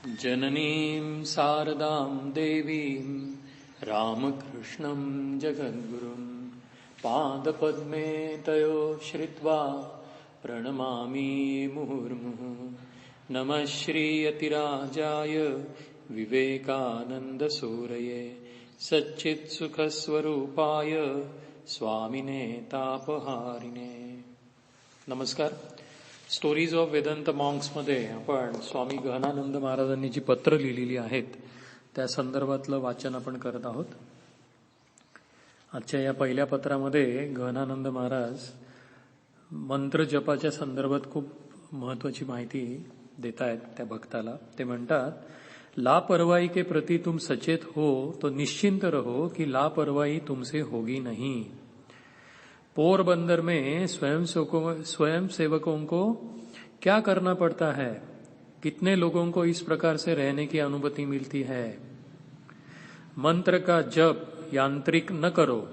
जननीं शारदां देवीं रामकृष्णं जगद्गुरुं पादपद्मे तयो श्रित्वा प्रणमामि मुहुर्मुहुः। नमः श्रीयतिराजाय विवेकानन्दसूरये सच्चित्सुखस्वरूपाय स्वामिने तापहारिणे। नमस्कार. स्टोरीज ऑफ वेदांत मॉन्क्समध्ये आपण स्वामी गहनानंद महाराजांनी जी पत्र लिहिलेली आहेत त्या संदर्भातलं वाचन आपण करत आहोत. आजच्या या पहिल्या पत्रामध्ये गहनानंद महाराज मंत्र जपाच्या संदर्भात खूप महत्वाची माहिती देत आहेत त्या भक्ताला. ते म्हणतात, लापरवाही के प्रति तुम सचेत हो तो निश्चिंत रहो कि लापरवाही तुमसे होगी नहीं. पोरबंदर में स्वयंसेवकों को क्या करना पड़ता है, कितने लोगों को इस प्रकार से रहने की अनुमति मिलती है. मंत्र का जप यांत्रिक न करो,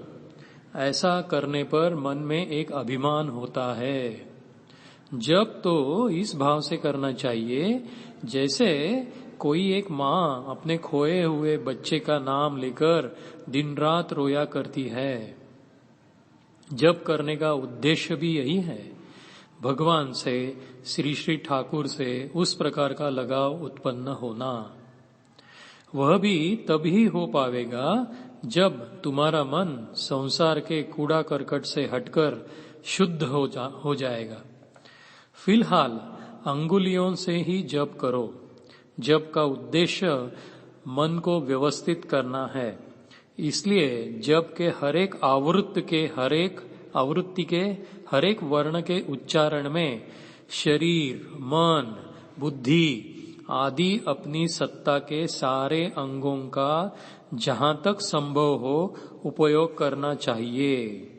ऐसा करने पर मन में एक अभिमान होता है. जप तो इस भाव से करना चाहिए जैसे कोई एक माँ अपने खोए हुए बच्चे का नाम लेकर दिन रात रोया करती है. जप करने का उद्देश्य भी यही है, भगवान से, श्री श्री ठाकुर से उस प्रकार का लगाव उत्पन्न होना. वह भी तभी हो पावेगा जब तुम्हारा मन संसार के कूड़ा करकट से हटकर शुद्ध हो जाएगा. फिलहाल अंगुलियों से ही जप करो. जप का उद्देश्य मन को व्यवस्थित करना है. इसलिए जप के हरेक आवृत्ति के हरेक वर्ण के उच्चारण में शरीर, मन, बुद्धि आदि अपनी सत्ता के सारे अंगों का जहां तक संभव हो उपयोग करना चाहिए.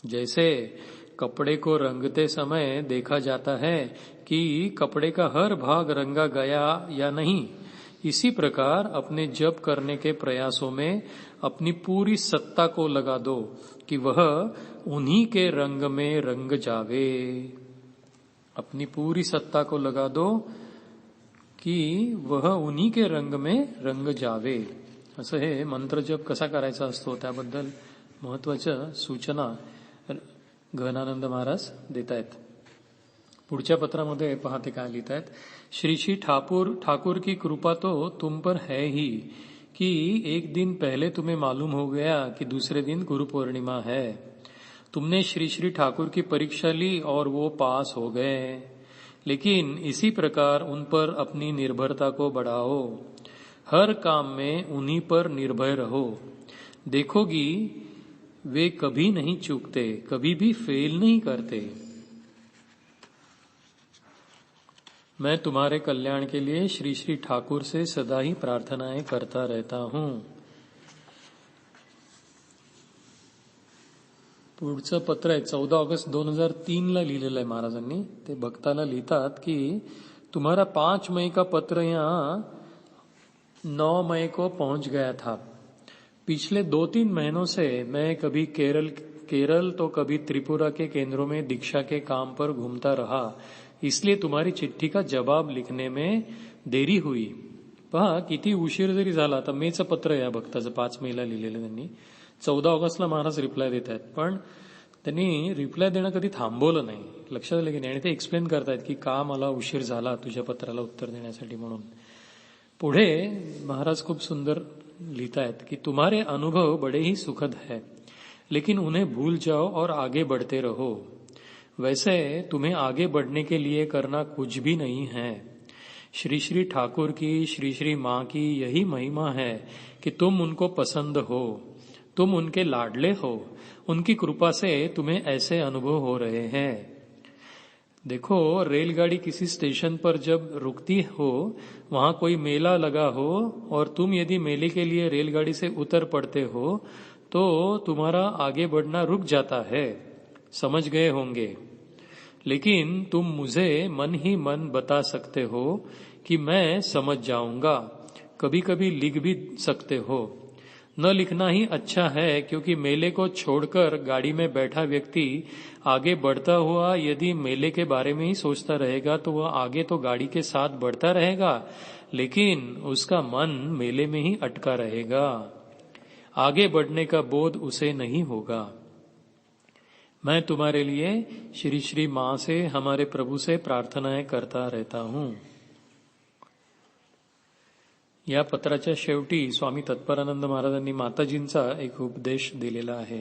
जैसे कपड़े को रंगते समय देखा जाता है कि कपड़े का हर भाग रंगा गया या नहीं, इसी प्रकार अपने जप करने के प्रयासों में अपनी पूरी सत्ता को लगा दो कि वह उन्हीं के रंग में रंग जावे. अपनी पूरी सत्ता को लगा दो की वह उन्हीं के रंग में रंग जावे. असं हे मंत्र जप कसा करायचा असतो त्याबद्दल महत्वाच्या सूचना गहनानंद महाराज देत आहेत. पुढच्या पत्रामध्ये पहा ते काय लिहित आहेत. श्री श्री ठाकुर की कृपा तो तुम पर है ही कि एक दिन पहले तुम्हें मालूम हो गया कि दूसरे दिन गुरु पूर्णिमा है. तुमने श्री श्री ठाकुर की परीक्षा ली और वो पास हो गए. लेकिन इसी प्रकार उन पर अपनी निर्भरता को बढ़ाओ. हर काम में उन्हीं पर निर्भय रहो. देखोगी वे कभी नहीं चूकते, कभी भी फेल नहीं करते. मैं तुम्हारे कल्याण के लिए श्री श्री ठाकुर से सदा ही प्रार्थनाएं करता रहता हूं. पुढचं पत्र आहे 14 ऑगस्ट 2003 ला लिहिलेलं आहे महाराजांनी. ते भक्ताला लिहितात की तुम्हारा 5 मई का पत्र यहाँ 9 मई को पहुंच गया था. पिछले 2-3 महीनों से मैं कभी केरल तो कभी त्रिपुरा के केंद्रों में दीक्षा के काम पर घूमता रहा. इसलिए तुम्हारी चिठ्ठी का जवाब लिखने में देरी हुई. पहा किती उशीर जरी झाला. तर मेचं पत्र या भक्ताचं 5 मेला लिहिलेलं त्यांनी. 14 ऑगस्टला महाराज रिप्लाय देत आहेत, पण त्यांनी रिप्लाय देणं कधी थांबवलं नाही. लक्षात आलं की नाही. आणि ते एक्सप्लेन करतायत की का मला उशीर झाला तुझ्या पत्राला उत्तर देण्यासाठी म्हणून. पुढे महाराज खूप सुंदर लिखता कि तुम्हारे अनुभव बड़े ही सुखद है, लेकिन उन्हें भूल जाओ और आगे बढ़ते रहो. वैसे तुम्हें आगे बढ़ने के लिए करना कुछ भी नहीं है. श्री श्री ठाकुर की, श्री श्री माँ की यही महिमा है कि तुम उनको पसंद हो, तुम उनके लाडले हो. उनकी कृपा से तुम्हें ऐसे अनुभव हो रहे हैं. देखो, रेलगाड़ी किसी स्टेशन पर जब रुकती हो, वहां कोई मेला लगा हो और तुम यदि मेले के लिए रेलगाड़ी से उतर पड़ते हो तो तुम्हारा आगे बढ़ना रुक जाता है. समझ गए होंगे. लेकिन तुम मुझे मन ही मन बता सकते हो कि मैं समझ जाऊंगा. कभी कभी लिख भी सकते हो. न लिखना ही अच्छा है, क्योंकि मेले को छोड़कर गाड़ी में बैठा व्यक्ति आगे बढ़ता हुआ यदि मेले के बारे में ही सोचता रहेगा तो वह आगे तो गाड़ी के साथ बढ़ता रहेगा, लेकिन उसका मन मेले में ही अटका रहेगा। आगे बढ़ने का बोध उसे नहीं होगा। मैं तुम्हारे लिए श्री श्री मां से, हमारे प्रभू से प्रार्थनाएं करता रहता हूं। या पत्राच्या शेवटी स्वामी तत्परानंद महाराजांनी माताजींचा एक उपदेश दिलेला आहे।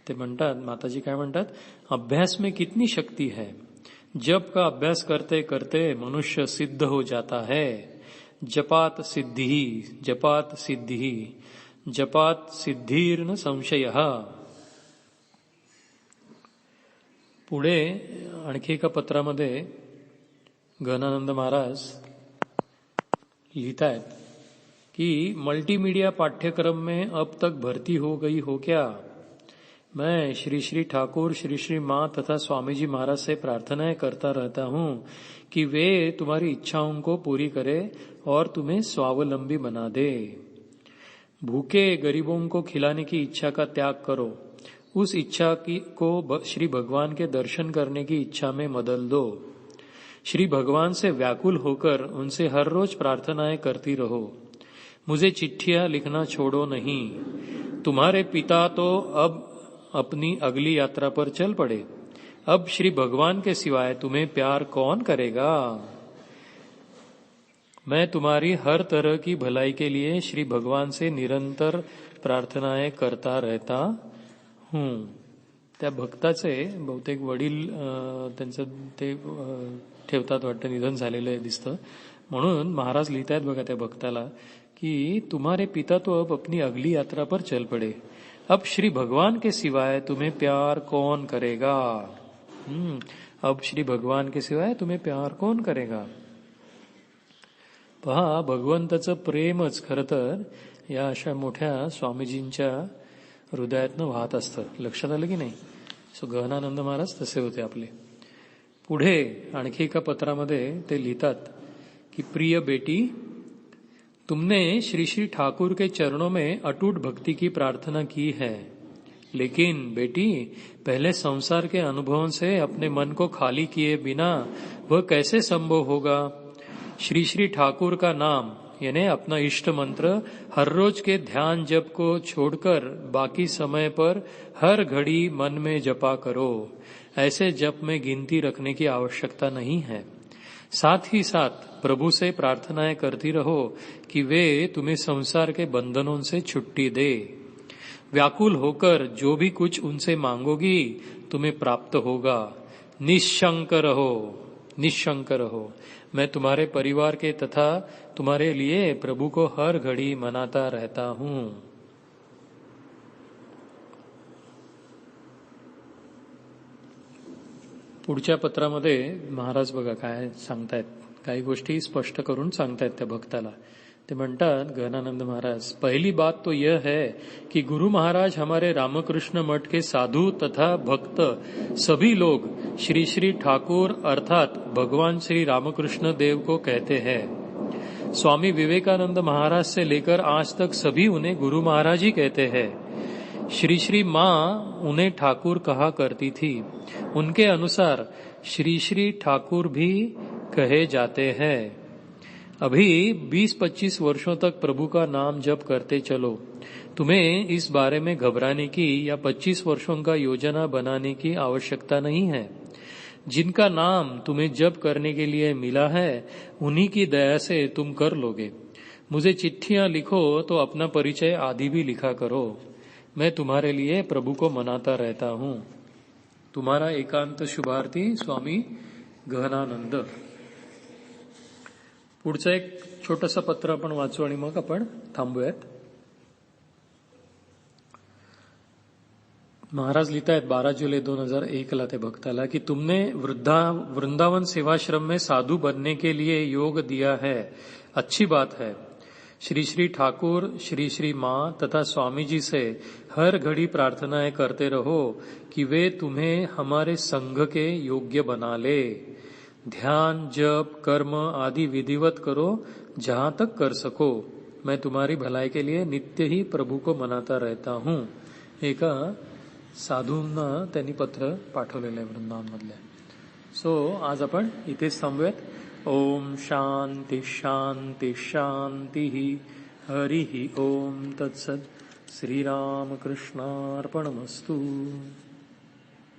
ते म्हणतात, माताजी काय म्हणतात, अभ्यास में कितनी शक्ति है। जप का अभ्यास करते करते मनुष्य सिद्ध हो जाता है। जपात सिद्धि, जपात सिद्धि, जपात सिद्धीर्न संशयः। पुढे आणखी एका पत्रामध्ये गहनानंद महाराज लिखतायत कि मल्टीमीडिया पाठ्यक्रम में अब तक भर्ती हो गई हो क्या। मैं श्री श्री ठाकुर, श्री श्री मां तथा स्वामी जी महाराज से प्रार्थनाएं करता रहता हूं कि वे तुम्हारी इच्छाओं को पूरी करे और तुम्हें स्वावलंबी बना दे। भूखे गरीबों को खिलाने की इच्छा का त्याग करो। उस इच्छा को श्री भगवान के दर्शन करने की इच्छा में बदल दो। श्री भगवान से व्याकुल होकर उनसे हर रोज प्रार्थनाएं करती रहो। मुझे चिट्ठियां लिखना छोड़ो नहीं। तुम्हारे पिता तो अब अपनी अगली यात्रा पर चल पड़े। अब श्री भगवान के सिवाय तुम्हें प्यार कौन करेगा। मैं तुम्हारी हर तरह की भलाई के लिए श्री भगवान से निरंतर प्रार्थनाएं करता रहता हूं। त्या भक्ताचे बहुतेक वडील त्यांचं ते ठेवतात वाटतं, निधन झालेलं दिसतं, म्हणून महाराज लिहितायत बघा त्या भक्ताला कि तुम्हारे पिता तो अब अपनी अगली यात्रा पर चल पड़े। अब श्री भगवान के सिवाय तुम्हें प्यार कौन करेगा। अब श्री भगवान के सिवाय तुम्हें प्यार कौन करेगा। पहा, भगवंताचं प्रेमच खरं तर या अशा मोठ्या स्वामीजींच्या हृदयातनं वाहत असतं। लक्षात आलं की नाही। सो गहनानंद महाराज तसे होते आपले। पुढे आणखी एका पत्रामध्ये ते लिहितात कि प्रिय बेटी, तुमने श्री श्री ठाकुर के चरणों में अटूट भक्ति की प्रार्थना की है, लेकिन बेटी पहले संसार के अनुभवों से अपने मन को खाली किए बिना वह कैसे संभव होगा। श्री श्री ठाकुर का नाम यानी अपना इष्ट मंत्र हर रोज के ध्यान जप को छोड़कर बाकी समय पर हर घड़ी मन में जपा करो। ऐसे जप में गिनती रखने की आवश्यकता नहीं है। साथ ही साथ प्रभु से प्रार्थनाएं करती रहो कि वे तुम्हें संसार के बंधनों से छुट्टी दे। व्याकुल होकर जो भी कुछ उनसे मांगोगी तुम्हें प्राप्त होगा। निशंक रहो, निशंक रहो। मैं तुम्हारे परिवार के तथा तुम्हारे लिए प्रभु को हर घड़ी मनाता रहता हूं। पुढच्या पत्रामध्ये महाराज बघा काय सांगतायत, काही गोष्टी स्पष्ट करून सांगतायत त्या भक्ताला। ते म्हणतात गहनानंद महाराज, पहली बात तो यह है कि गुरु महाराज हमारे रामकृष्ण मठ के साधु तथा भक्त सभी लोग श्री श्री ठाकुर अर्थात भगवान श्री रामकृष्ण देव को कहते हैं। स्वामी विवेकानंद महाराज से लेकर आज तक सभी उन्हें गुरु महाराज ही कहते हैं। श्री श्री मां उन्हें ठाकुर कहा करती थी। उनके अनुसार श्री श्री ठाकुर भी कहे जाते हैं। अभी 20-25 वर्षों तक प्रभु का नाम जप करते चलो। तुम्हें इस बारे में घबराने की या 25 वर्षों का योजना बनाने की आवश्यकता नहीं है। जिनका नाम तुम्हें जप करने के लिए मिला है उन्हीं की दया से तुम कर लोगे। मुझे चिट्ठियां लिखो तो अपना परिचय आदि भी लिखा करो। मैं तुम्हारे लिए प्रभु को मनाता रहता हूं। तुम्हारा एकांत शुभार्थी स्वामी गहनानंद। पुढचं एक छोटंसं पत्र आपण वाचू आणि मग आपण थांबूयात। महाराज लिहितायत 12 जुलै 2001 ला ते भक्ताला कि तुमने वृंदावन सेवाश्रम में साधु बनने के लिए योग दिया है, अच्छी बात है। श्री श्री ठाकुर, श्री श्री मां तथा स्वामी जी से हर घड़ी प्रार्थनाएं करते रहो कि वे तुम्हें हमारे संघ के योग्य बना ले। ध्यान, जप, कर्म आदि विधिवत करो जहां तक कर सको। मैं तुम्हारी भलाई के लिए नित्य ही प्रभू को मनाता रहता हूँ. एका साधूंना त्यांनी पत्र पाठवलेलं आहे वृंदावन मधल्या. सो आज आपण इथेच थांबूयात. ओम शांती शांती शांती. हरि ओम तत्सत. श्रीरामकृष्णार्पणमस्तु.